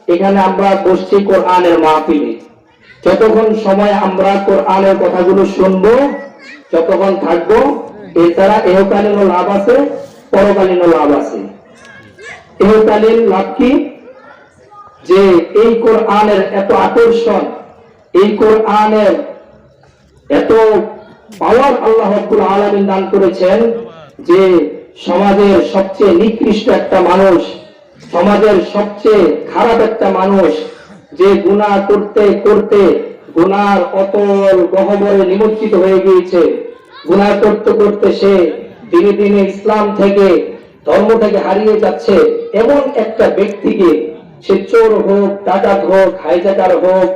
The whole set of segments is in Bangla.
এখানে আমরা বসছি কোরআনের মাহফিলে। যতক্ষণ সময় আমরা কোরআনের কথাগুলো শুনবো, যতক্ষণ থাকবো, এর দ্বারা ইহকালীন লাভ আছে, পরকালীন লাভ আছে। ইহকালীন লাভ কি? যে এই কোরআনের এত আকর্ষণ, এই কোরআনের এত পাওয়ার আল্লাহ রাব্বুল আলামিন দান করেছেন যে সমাজের সবচেয়ে নিকৃষ্ট একটা মানুষ, সমাজের সবচেয়ে খারাপ একটা মানুষ, যে গুনাহ করতে করতে গুনার অতল গহ্বরে নিমজ্জিত হয়ে গিয়েছে, গুনাহ করতে করতে সে দিনে দিনে ইসলাম থেকে, ধর্ম থেকে হারিয়ে যাচ্ছে, এমন একটা ব্যক্তিকে, সে চোর হোক, ডাকাত হোক, হাইজাকার হোক,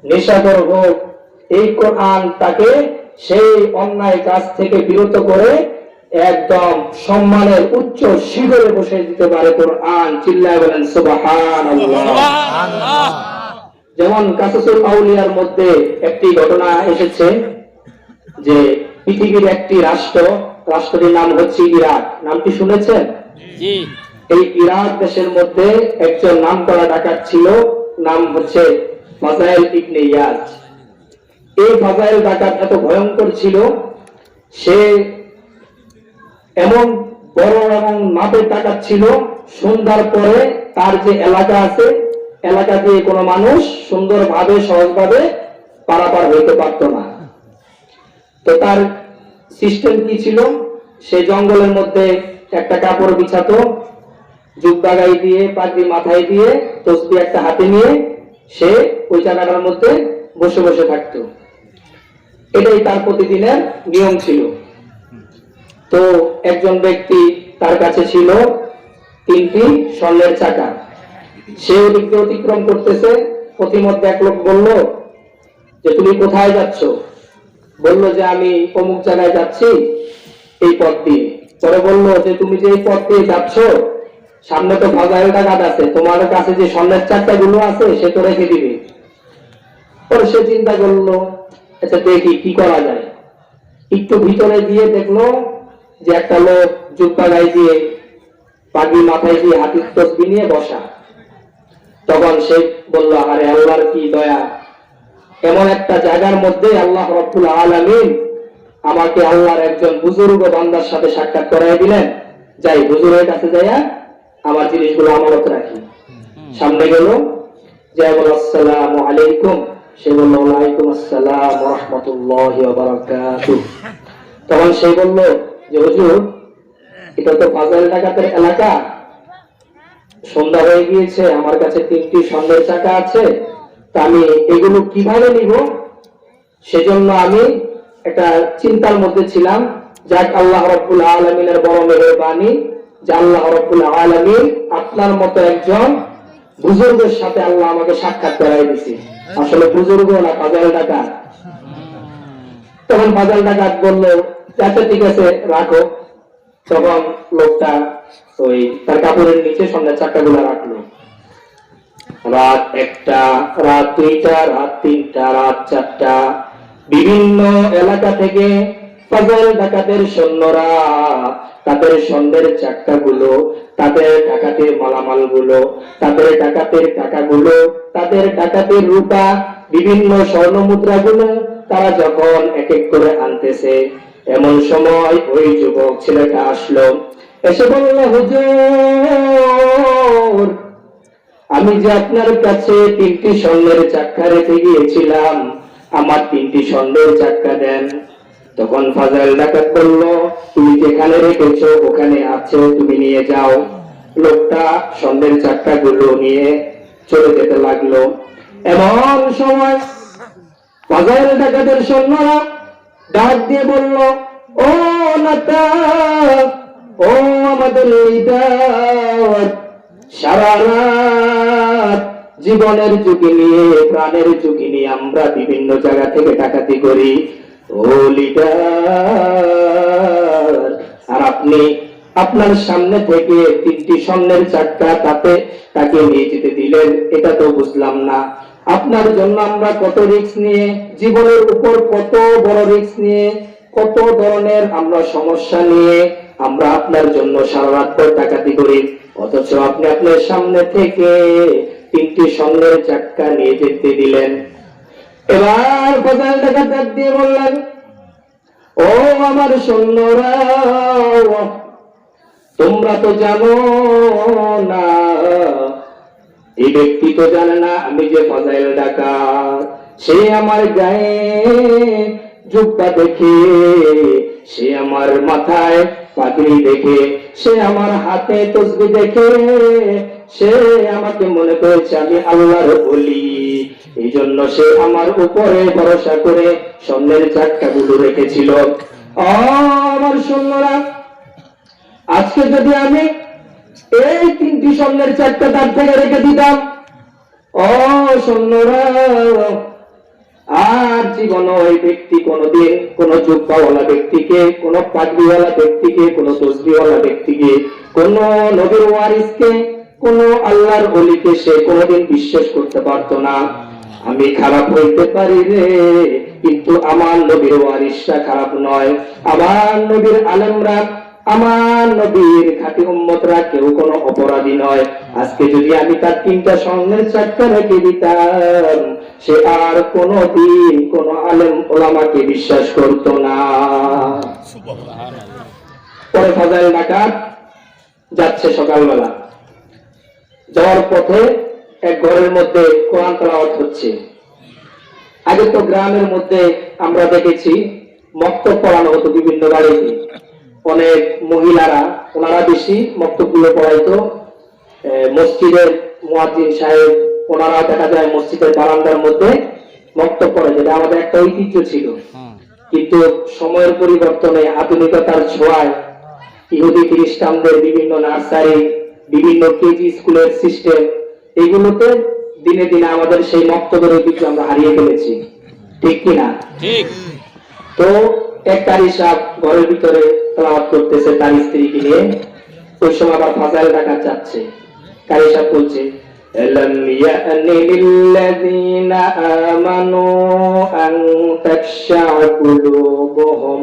নেশাখোর হোক, এই কোরআন তাকে সেই অন্যায় কাজ থেকে বিরত করে একদম সম্মানের উচ্চ শিখরে বসে দিতে পারে কোরআন। চিল্লায় বলেন সুবহানাল্লাহ। যেমন কাসাসুল আউলিয়ার মধ্যে একটি ঘটনা এসেছে যে পৃথিবীর একটি রাষ্ট্রটির নাম হচ্ছে ইরাক। নামটি শুনেছেন? জি। এই ইরাক দেশের মধ্যে একজন নামকরা ডাকাত ছিল, নাম হচ্ছে ফাজাইল ইবনে ইয়াজ। এই ফাজাইল ডাকাত এত ভয়ঙ্কর ছিল, সে এমন বড় এবং মাপের ডাকাত ছিল, সন্ধ্যার পরে তার যে এলাকা আছে, এলাকা দিয়ে কোনো মানুষ সুন্দরভাবে সহজভাবে পারাপার হইতে পারত না। তো তার সিস্টেম কি ছিল? সে জঙ্গলের মধ্যে একটা কাপড় বিছাতো, জুব্বা গায়ে দিয়ে, পাগড়ি মাথায় দিয়ে, তসবিহ একটা হাতে নিয়ে সে ওই জায়গাটার মধ্যে বসে বসে থাকতো। এটাই তার প্রতিদিনের নিয়ম ছিল। তো একজন ব্যক্তি, তার কাছে ছিল 3টি স্বর্ণের চাকা। সে ওদিকে অতিক্রম করতেছে, প্রতিমধ্যে এক লোক বলল যে তুমি কোথায় যাচ্ছ? বলল যে আমি অমুক জায়গায় যাচ্ছি এই পথ দিয়ে। পরে বলল যে তুমি যে এই পথ দিয়ে যাচ্ছ, সামনে তো ফাজাইল ডাকাত আছে, তোমার কাছে যে স্বর্ণের চাকা গুলো আছে সে তো রেখে দিবে। পরে সে চিন্তা করলো, আচ্ছা দেখি কি করা যায়। একটু ভিতরে গিয়ে দেখলো যে একটা লোক জুব্বা গায়ে দিয়ে, পাগড়ি মাথায় দিয়ে, হাতির তসবিহ নিয়ে বসা। তখন সে বলল, আরে আল্লাহর কি দয়া, এমন একটা জায়গার মধ্যে আল্লাহ রাব্বুল আলামিন আমাকে আল্লাহর একজন বুজুর্গ বান্দার সাথে সাক্ষাৎ করাই দিলেন। যাই হুজুরের কাছে যাইয়া আমার জিনিসগুলো আমানত রাখি। সামনে গেল, যাই বল আসসালামু আলাইকুম। সে বলল ওয়ালাইকুম আসসালাম ওয়া রাহমাতুল্লাহি ওয়া বারাকাতুহু। তখন সে বলল যে হুজুর, এটা তো ফাজাইল ডাকাতের এলাকা, সন্ধ্যা হয়ে গিয়েছে, আমার কাছে 3টি স্বর্ণের চাকা আছে, তা আমি এগুলো কিভাবে নিব? সেজন্য আমি একটা চিন্তার মধ্যে ছিলাম। যাক, আল্লাহ রাব্বুল আলামিনের বড় মেহেরবানি যে আল্লাহ রাব্বুল আলামিন আপনার মতো একজন বুজুর্গের সাথে আল্লাহ আমাকে সাক্ষাৎ করাই দিয়েছে। আসলে বুজুর্গ না, ফাজাইল ডাকাত। তখন ফাজাইল ডাকাত বলল, আচ্ছা ঠিক আছে, রাখো। তখন লোকটা ওই তার কাপড়ের নিচে স্বর্ণের চাকাগুলো রাখলো। রাত 1টা, রাত 2টা, রাত 3টা, রাত 4টা, বিভিন্ন এলাকা থেকে ফাজাইল ডাকাতের সৈন্যরা তাদের স্বর্ণের চাকাগুলো, তাদের ডাকাতের মালামাল গুলো, তাদের ডাকাতের টাকাগুলো, তাদের ডাকাতের রূপা, বিভিন্ন স্বর্ণ মুদ্রাগুলো তারা যখন এক এক করে আনতেছে, এমন সময় ওই যুবক ছেলেটা আসলো, এসে বলল, হুজুর, আমি যে আপনার কাছে 3টি স্বর্ণের চাকা রেখে গিয়েছিলাম, আমার 3টি স্বর্ণের চাকা দেন। তখন ফাজাইল ডাকাত বলল, তুমি যেখানে রেখেছো ওখানে আছে, তুমি নিয়ে যাও। লোকটা স্বর্ণের চাকা গুলো নিয়ে চলে যেতে লাগলো। এমন সময় ফাজাইল ডাকাতের সৈন্যরা ডাক দিয়ে বলল, ও নেতা, ও আমাদের লিডার, সারা রাত জীবনের ঝুঁকি নিয়ে, প্রাণের ঝুঁকি নিয়ে আমরা বিভিন্ন জায়গা থেকে ডাকাতি করি, ও লিডার, আর আপনি আপনার সামনে থেকে 3টি স্বর্ণের চাকা তাকে নিয়ে যেতে দিলেন, এটা তো বুঝলাম না। আপনার জন্য আমরা কত রিস্ক নিয়ে, জীবনের উপর কত বড় রিস্ক নিয়ে, কত ধরনের আমরা সমস্যা নিয়ে আমরা আপনার জন্য সারা রাত পর ডাকাতি করি, অথচ আপনি আপনার সামনে থেকে 3টি তিনটি স্বর্ণের চাক্কা নিয়ে যেতে দিলেন। এবার ফাজাইল ডাকাত ডাক দিয়ে বললেন, ও আমার সৈন্যরা, তোমরা তো জানো না, এই ব্যক্তি তো জানে না আমি যে ফাজাইল ডাকাত। সে আমার গায়ে জুব্বা দেখে, সে আমার মাথায় পাগড়ি দেখে, সে আমার হাতে তসবিহ দেখে, সে আমাকে মনে করেছে আমি আল্লাহর ওলি। এই জন্য সে আমার উপরে ভরসা করে স্বর্ণের চাক্কাগুলো রেখেছিল। আমার সৈন্যরা, আজকে যদি আমি এই তিনটি স্বর্ণের চাক্কা তার থেকে রেখে দিতাম, ও সৈন্যরা, আর জীবন ওই ব্যক্তি কোনদিন কোন জুব্বাওয়ালা ব্যক্তিকে, কোন পাগড়িওয়ালা ব্যক্তিকে, কোন তসবিহওয়ালা ব্যক্তিকে, কোন নবীর ওয়ারিসকে, কোন আল্লাহর ওলিকে সে কোনদিন বিশ্বাস করতে পারতো না। আমি খারাপ হইতে পারি রে, কিন্তু আমার নবীর ওয়ারিসরা খারাপ নয়। আমার নবীর আলেমরা, আমার নবীর খাঁটি উম্মতরা কেউ কোনো অপরাধী নয়। আজকে যদি আমি তার তিনটা স্বর্ণের চাক্কা রেখে দিতাম, সে আর কোনদিন কোন আলেম ওলামাকে বিশ্বাস করতো না। পরে ফাজাইল ডাকাত যাচ্ছে সকালবেলা, যাওয়ার পথে এক ঘরের মধ্যে কোরআন তেলাওয়াত হচ্ছে। আগে তো গ্রামের মধ্যে আমরা দেখেছি মক্তব পড়ানো হতো বিভিন্ন বাড়িতে, অনেক মহিলারা, ওনারা বেশি মক্তবগুলো পড়াইতো। মসজিদের মুয়াজ্জিন সাহেব, ওনারা দেখা যায় মসজিদের বারান্দার মধ্যে মক্তব পড়ে, যেটা আমাদের একটা ঐতিহ্য ছিল। কিন্তু সময়ের পরিবর্তনে, আধুনিকতার ছোঁয়ায়, ইহুদি খ্রিস্টানদের বিভিন্ন নার্সারি, বিভিন্ন কেজি স্কুলের সিস্টেম, এগুলোতে দিনে দিনে আমাদের সেই মক্তবের ঐতিহ্য আমরা হারিয়ে ফেলেছি, ঠিক কিনা? ঠিক। তো এক কারি সাহেব ঘরের ভিতরে তেলাওয়াত করতেছে তার স্ত্রীকে নিয়ে। ওই সময় আবার ফাজাইল ডাকাত যাচ্ছে। কারি সাহেব বলছে, আলাম ইয়ানি লিল্লাযিনা আমানু আন তাখশা কুলুবুহুম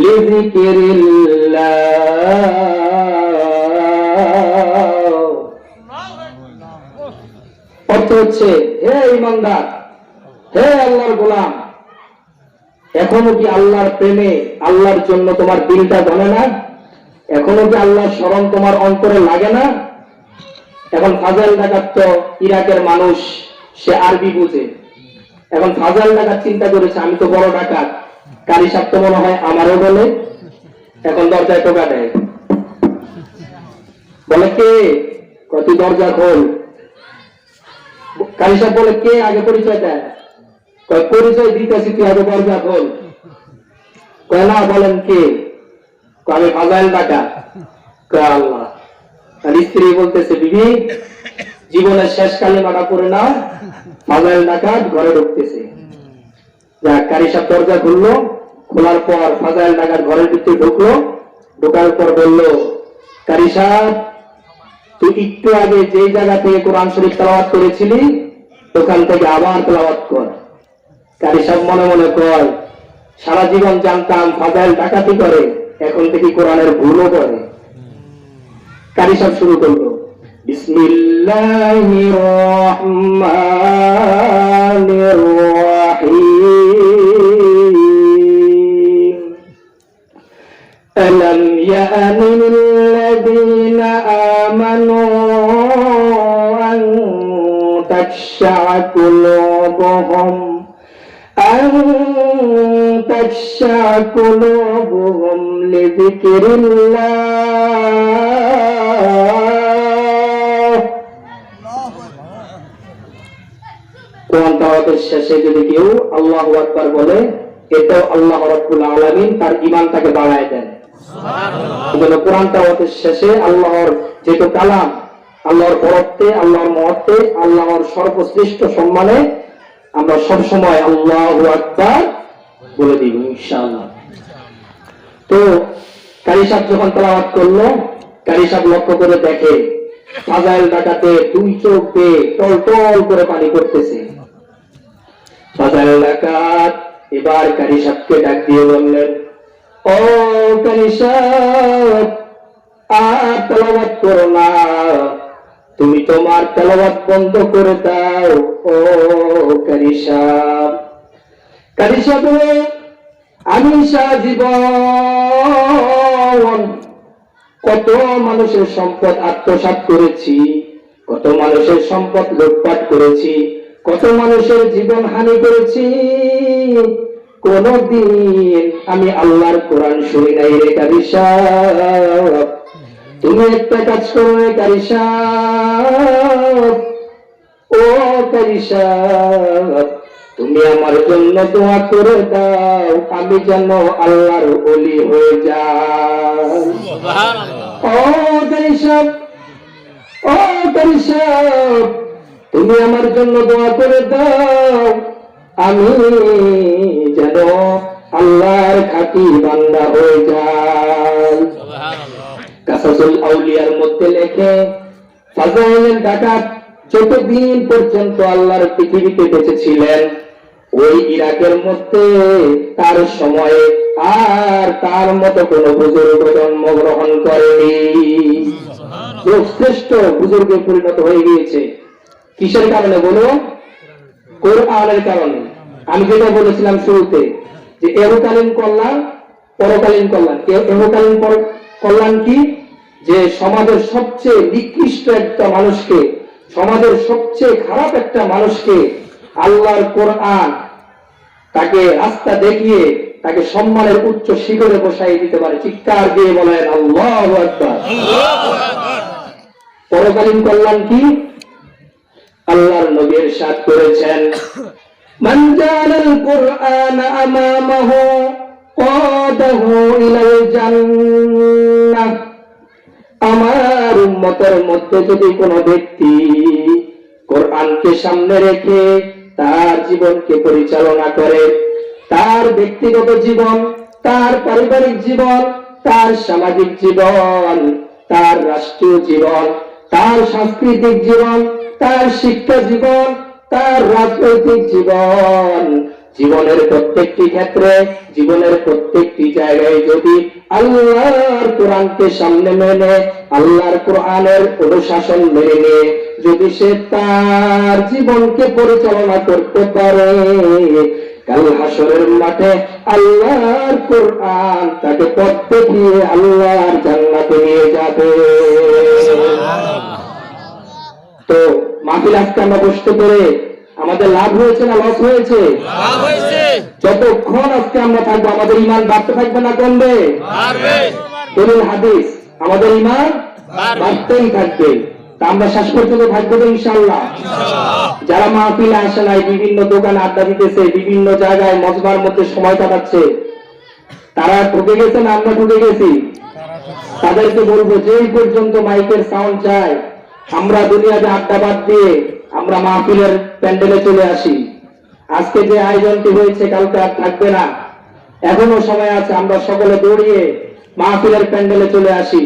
লিযিকরিল্লাহ। অর্থ হচ্ছে, হে ঈমানদার, হে আল্লাহর গোলাম, এখনো কি আল্লাহর প্রেমে, আল্লাহর জন্য তোমার দিলটা জানে না? এখনো কি আল্লাহর স্মরণ তোমার অন্তরে লাগে না? এখন ফাজাইল ডাকাত তো ইরাকের মানুষ, সে আরবি বুঝে। এখন ফাজাইল ডাকাত চিন্তা করেছে, আমি তো বড় ডাকাত, কারি সাহেব তো মনে হয় আমারও বলে। এখন দরজায় টোকা দেয়, বলে কে? কত দরজা খোল। কারি সাহেব বলে, কে? আগে পরিচয় দেয়। পরিচয় দিতেছি, তুই আগে দরজা খোল। কয় না, বলেন কে? আমি ফাজাইল ডাকাত। আল্লাহ। আর স্ত্রী বলতেছে, বিবি, জীবনের শেষ কালিমাটা পড়ে নাও। ফাজাইল ডাকাত ঘরে ঢুকতেছে। যাক, কারি সাহেব দরজা খুললো। খোলার পর ফাজাইল ডাকাত ঘরের ভিতরে ঢুকলো। ঢোকার পর বললো, কারি সাহেব, তুই একটু আগে যে জায়গা থেকে কোরআন শরীফ তেলাওয়াত করেছিলি, ওখান থেকে আবার তেলাওয়াত কর। কারি সাহেব মনে মনে কয়, সারা জীবন জানতাম ফাজাইল ডাকাতি করে, এখন থেকে কোরআনের ভুলও করে। কারি সাহেব শুরু করলো, বিসমিল্লাহির রহমানির রহিম, আলাম ইয়ানি লিল্লাযিনা আমানু আন তাখশা কুলুবুহুম أن تخشع قلوبهم لذكر الله। কোরআন তেলাওয়াতের শেষে যদি কেউ আল্লাহু আকবার বলে, এতে আল্লাহ রাব্বুল আলামিন তার ঈমানটাকে বাড়ায় দেন। সুবহানাল্লাহ। কোরআন তেলাওয়াতের শেষে আল্লাহর যেহেতু কালাম, আল্লাহর বরত্বে, আল্লাহর মহত্বে, আল্লাহর সর্বশ্রেষ্ঠ সম্মানে আমরা সব সময় আল্লাহু আকবার বলে দিব ইনশাআল্লাহ। তো কারি সাহেব যখন তেলাওয়াত করলো, কারি সাহেব লক্ষ্য করে দেখে ফাজাইল ডাকাতে দুই চোখ দিয়ে টলটল করে পানি পড়তেছে। ফাজাইল ডাকাত এবার কারি সাহেবকে ডাক দিয়ে বললেন, ও কারি সাহেব, আর তেলাওয়াত করো না, তুমি তোমার তেলাওয়াত বন্ধ করে দাও ও কারি সাহেব। কারি সাহেব, আমি সারা জীবন কত মানুষের সম্পদ আত্মসাৎ করেছি, কত মানুষের সম্পদ লুটপাট করেছি, কত মানুষের জীবন হানি করেছি, কোনদিন আমি আল্লাহর কোরআন শুনি নাই রে কারি সাহেব। তুমি একটা কাজ করো রে কারি সাহেব, ও কারি সাহেব, তুমি আমার জন্য দোয়া করে দাও, আমি যেন আল্লাহর ওলি হয়ে যাই। ও কারি সাহেব, ও কারি সাহেব, তুমি আমার জন্য দোয়া করে দাও, আমি যেন আল্লাহর খাঁটি বান্দা হয়ে যাই। কাসাসুল আউলিয়ার মধ্যে লেখে, ফাজাইলের ডাকাত যতদিন পর্যন্ত আল্লাহর পৃথিবীতে বেঁচে ছিলেন, ওই ইরাকের মধ্যে তার সময়ে আর তার মতো কোন বুজুর্গ জন্মগ্রহণ করেনি। শ্রেষ্ঠ বুজুর্গে পরিণত হয়ে গিয়েছে। কিসের কারণে বলো? কোরআনের কারণে। আমি যেটা বলেছিলাম শুরুতে, যে এহকালীন কল্যাণ, পরকালীন কল্যাণ। এহকালীন কল্যাণ কি? যে সমাজের সবচেয়ে নিকৃষ্ট একটা মানুষকে, সমাজের সবচেয়ে খারাপ একটা মানুষকে আল্লাহর কোরআন তাকে রাস্তা দেখিয়ে তাকে সম্মানের উচ্চ শিখরে বসাই দিতে পারে। চিৎকার দিয়ে বলেন আল্লাহু আকবার। পরকালীন কল্যাণ কি? আল্লাহর নবী ইরশাদ করেছেন, মান জালাল কুরআন আমামাহু কাদাহু ইলাল জান্নাহ। আমার উম্মতের মধ্যে যদি কোনো ব্যক্তি কোরআনকে সামনে রেখে তার জীবনকে পরিচালনা করে, তার ব্যক্তিগত জীবন, তার পারিবারিক জীবন, তার সামাজিক জীবন, তার রাষ্ট্রীয় জীবন, তার সাংস্কৃতিক জীবন, তার শিক্ষা জীবন, তার রাজনৈতিক জীবন, জীবনের প্রত্যেকটি ক্ষেত্রে, জীবনের প্রত্যেকটি জায়গায় যদি আল্লাহর কোরআনকে সামনে মেনে, আল্লাহর কোরআনের অনুশাসন মেনে নিয়ে যদি সে তার জীবনকে পরিচালনা করতে পারে, কাল হাসরের মাঠে আল্লাহর কোরআন তাকে পথ দেখিয়ে আল্লাহর জান্নাতে নিয়ে যাবে। তো মাহফিল আজকে আমরা বসতে পেরে আমাদের লাভ হয়েছে না লস হয়েছে? লাভ হয়েছে। যতক্ষণ আজকে আমরা থাকবো আমাদের ঈমান বাড়তে থাকবে না কমবে? বাড়বে। দলিল হাদিস, আমাদের ঈমান বাড়তেই থাকবে। তা আমরা শেষ পর্যন্ত থাকবো তো ইনশাআল্লাহ। যারা মাহফিলে আসে নাই, বিভিন্ন দোকানে আড্ডা দিতেছে, বিভিন্ন জায়গায় মজমার মধ্যে সময় কাটাচ্ছে, তারা ঢুকে গেছে না আমরা ঢুকে গেছি? তাদেরকে বলবো যে এই পর্যন্ত মাইকের সাউন্ড চাই, আমরা দুনিয়াতে আড্ডা বাদ দিয়ে আমরা মাহফিলের প্যান্ডেলে চলে আসি। আজকে যে আয়োজনটি হয়েছে কালকে আর থাকবে না, এখনো সময় আছে, আমরা সকলে দৌড়িয়ে মাহফিলের প্যান্ডেলে চলে আসি।